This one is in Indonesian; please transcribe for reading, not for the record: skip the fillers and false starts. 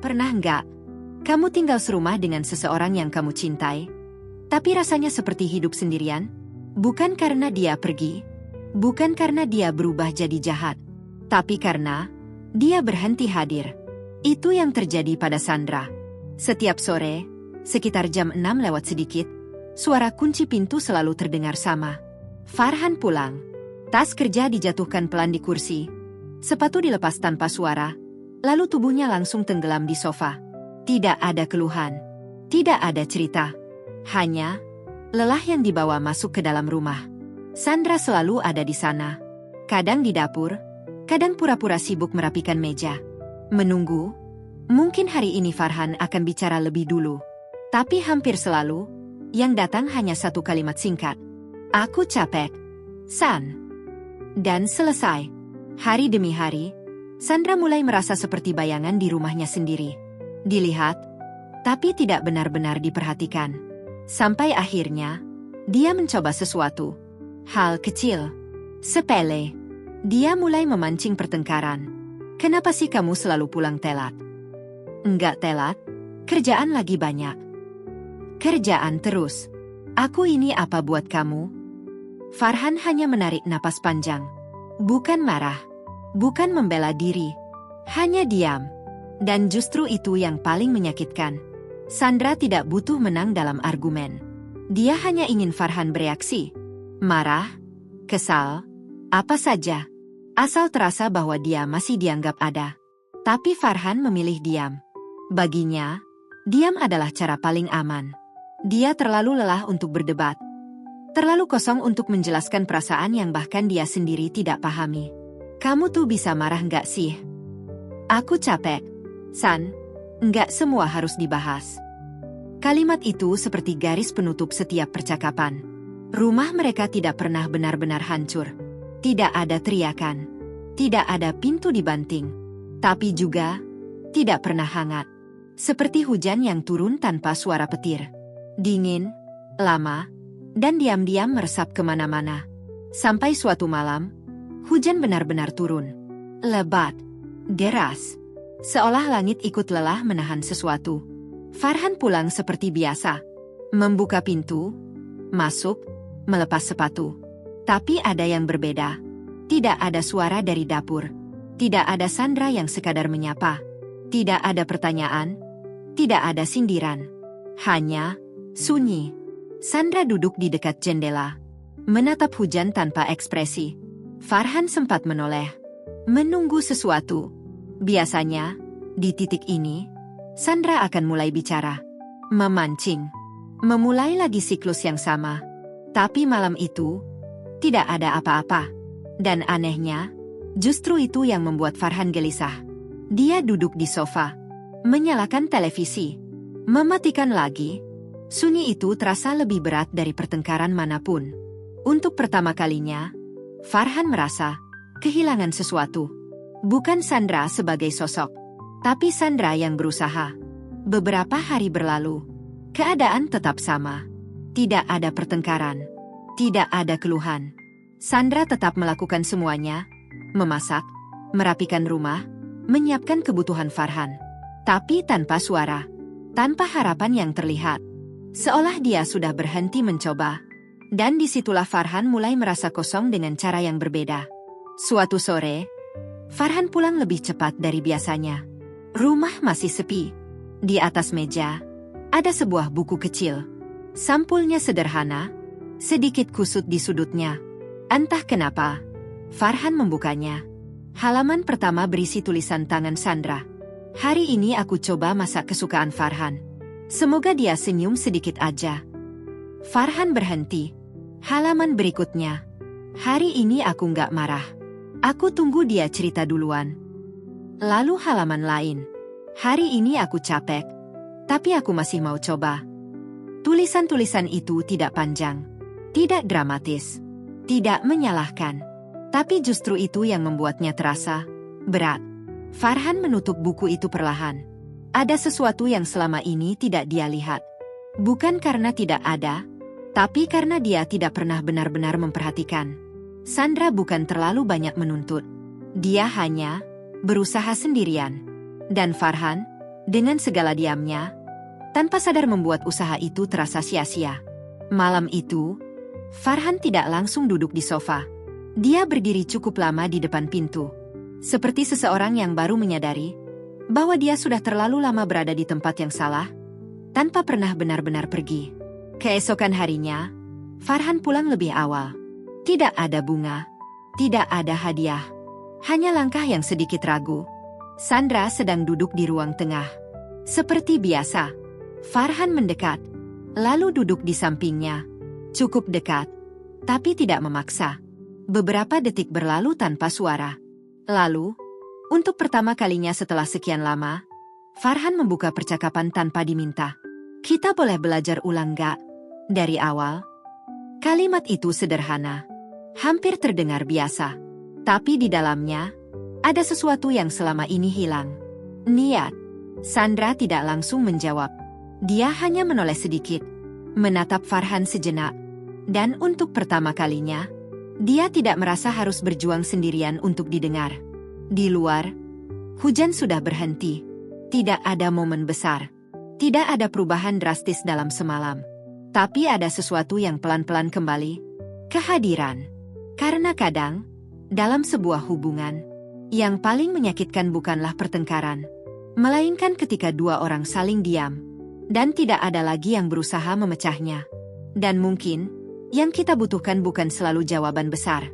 Pernah nggak kamu tinggal serumah dengan seseorang yang kamu cintai, tapi rasanya seperti hidup sendirian? Bukan karena dia pergi, bukan karena dia berubah jadi jahat, tapi karena dia berhenti hadir. Itu yang terjadi pada Sandra. Setiap sore, sekitar jam 6 lewat sedikit, suara kunci pintu selalu terdengar sama. Farhan pulang. Tas kerja dijatuhkan pelan di kursi. Sepatu dilepas tanpa suara, lalu tubuhnya langsung tenggelam di sofa. Tidak ada keluhan, tidak ada cerita. Hanya lelah yang dibawa masuk ke dalam rumah. Sandra selalu ada di sana. Kadang di dapur, kadang pura-pura sibuk merapikan meja. Menunggu, mungkin hari ini Farhan akan bicara lebih dulu. Tapi hampir selalu, yang datang hanya satu kalimat singkat. Aku capek, San. Dan selesai. Hari demi hari, Sandra mulai merasa seperti bayangan di rumahnya sendiri. Dilihat, tapi tidak benar-benar diperhatikan. Sampai akhirnya, dia mencoba sesuatu. Hal kecil, sepele. Dia mulai memancing pertengkaran. Kenapa sih kamu selalu pulang telat? Enggak telat, kerjaan lagi banyak. Kerjaan terus. Aku ini apa buat kamu? Farhan hanya menarik napas panjang. Bukan marah, bukan membela diri, hanya diam. Dan justru itu yang paling menyakitkan. Sandra tidak butuh menang dalam argumen. Dia hanya ingin Farhan bereaksi. Marah, kesal, apa saja. Asal terasa bahwa dia masih dianggap ada. Tapi Farhan memilih diam. Baginya, diam adalah cara paling aman. Dia terlalu lelah untuk berdebat. Terlalu kosong untuk menjelaskan perasaan yang bahkan dia sendiri tidak pahami. Kamu tuh bisa marah nggak sih? Aku capek, San. Nggak semua harus dibahas. Kalimat itu seperti garis penutup setiap percakapan. Rumah mereka tidak pernah benar-benar hancur. Tidak ada teriakan. Tidak ada pintu dibanting. Tapi juga tidak pernah hangat. Seperti hujan yang turun tanpa suara petir. Dingin, lama, dan diam-diam meresap kemana-mana. Sampai suatu malam, hujan benar-benar turun. Lebat, deras. Seolah langit ikut lelah menahan sesuatu. Farhan pulang seperti biasa. Membuka pintu, masuk, melepas sepatu. Tapi ada yang berbeda. Tidak ada suara dari dapur. Tidak ada Sandra yang sekadar menyapa. Tidak ada pertanyaan. Tidak ada sindiran. Hanya sunyi. Sandra duduk di dekat jendela. Menatap hujan tanpa ekspresi. Farhan sempat menoleh. Menunggu sesuatu. Biasanya, di titik ini, Sandra akan mulai bicara. Memancing. Memulai lagi siklus yang sama. Tapi malam itu, tidak ada apa-apa. Dan anehnya, justru itu yang membuat Farhan gelisah. Dia duduk di sofa. Menyalakan televisi. Mematikan lagi. Sunyi itu terasa lebih berat dari pertengkaran manapun. Untuk pertama kalinya, Farhan merasa kehilangan sesuatu. Bukan Sandra sebagai sosok, tapi Sandra yang berusaha. Beberapa hari berlalu, keadaan tetap sama. Tidak ada pertengkaran, tidak ada keluhan. Sandra tetap melakukan semuanya, memasak, merapikan rumah, menyiapkan kebutuhan Farhan. Tapi tanpa suara, tanpa harapan yang terlihat. Seolah dia sudah berhenti mencoba. Dan disitulah Farhan mulai merasa kosong dengan cara yang berbeda. Suatu sore, Farhan pulang lebih cepat dari biasanya. Rumah masih sepi. Di atas meja, ada sebuah buku kecil. Sampulnya sederhana, sedikit kusut di sudutnya. Entah kenapa, Farhan membukanya. Halaman pertama berisi tulisan tangan Sandra. Hari ini aku coba masak kesukaan Farhan. Semoga dia senyum sedikit aja. Farhan berhenti. Halaman berikutnya. Hari ini aku nggak marah. Aku tunggu dia cerita duluan. Lalu halaman lain. Hari ini aku capek. Tapi aku masih mau coba. Tulisan-tulisan itu tidak panjang. Tidak dramatis. Tidak menyalahkan. Tapi justru itu yang membuatnya terasa berat. Farhan menutup buku itu perlahan. Ada sesuatu yang selama ini tidak dia lihat. Bukan karena tidak ada, tapi karena dia tidak pernah benar-benar memperhatikan. Sandra bukan terlalu banyak menuntut. Dia hanya berusaha sendirian. Dan Farhan Dengan segala diamnya, tanpa sadar membuat usaha itu terasa sia-sia. Malam itu, Farhan tidak langsung duduk di sofa. Dia berdiri cukup lama di depan pintu. Seperti seseorang yang baru menyadari bahwa dia sudah terlalu lama berada di tempat yang salah, tanpa pernah benar-benar pergi. Keesokan harinya, Farhan pulang lebih awal. Tidak ada bunga, tidak ada hadiah. Hanya langkah yang sedikit ragu. Sandra sedang duduk di ruang tengah. Seperti biasa, Farhan mendekat, lalu duduk di sampingnya. Cukup dekat, tapi tidak memaksa. Beberapa detik berlalu tanpa suara. Lalu, untuk pertama kalinya setelah sekian lama, Farhan membuka percakapan tanpa diminta. Kita boleh belajar ulang gak? Dari awal? Kalimat itu sederhana, hampir terdengar biasa. Tapi di dalamnya, ada sesuatu yang selama ini hilang. Niat. Sandra tidak langsung menjawab. Dia hanya menoleh sedikit, menatap Farhan sejenak. Dan untuk pertama kalinya, dia tidak merasa harus berjuang sendirian untuk didengar. Di luar, hujan sudah berhenti. Tidak ada momen besar. Tidak ada perubahan drastis dalam semalam. Tapi ada sesuatu yang pelan-pelan kembali. Kehadiran. Karena kadang, dalam sebuah hubungan, yang paling menyakitkan bukanlah pertengkaran, melainkan ketika dua orang saling diam, dan tidak ada lagi yang berusaha memecahnya. Dan mungkin, yang kita butuhkan bukan selalu jawaban besar,